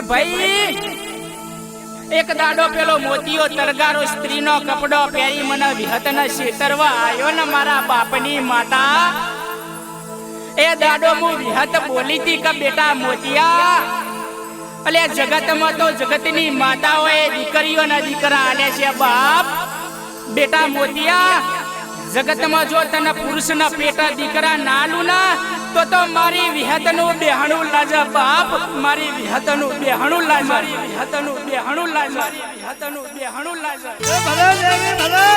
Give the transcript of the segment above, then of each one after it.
ભાઈ એક દાડો પેલો મોતીયો તરગારો સ્ત્રીનો કપડો પહેરી મને વિહતને છેતરવા આવ્યો ને મારા બાપની માતા એ દાડો હું વિહત બોલી હતી કે બેટા મોતિયા અલે જગતમાં તો જગતની માતાઓએ દીકરીઓના દીકરા આલે છે બાપ બેટા મોતિયા જગતમાં જો તને પુરુષના પેટા દીકરા નાલું ના તો મારી વિહતનું બેહણું લાજ બાપ મારી વિહતનું બેહણું લાજ મારી વિહતનું બેહણું લાજ મારી વિહતનું બેહણું લાજ ભલે દેવી ભલે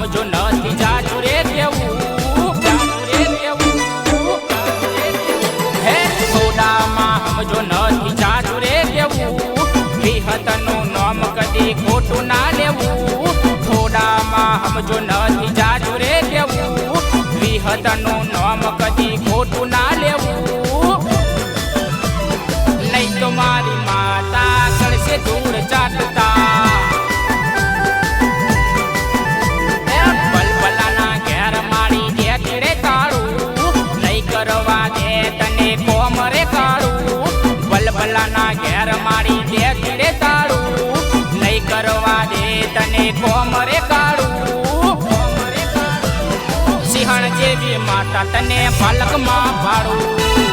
જો નથી જાજુ રે દેવું હે સોડામાં સમજો નથી જાજુ રે દેવું વિહતનું નામ કદી ખોટું ના લેવું થોડામાં સમજો નથી જાજુ રે દેવું વિહતનું નામ કદી ખોટું ના લેવું નહીં તો મારી માતા કરશે ધૂળ ચાટતા ભલાના ઘેર મારી દે ધીરે તાળું નહીં કરવા દે તને કોમરે કાળું સિંહણ જેવી માતા તને પાલકમાં ભાડું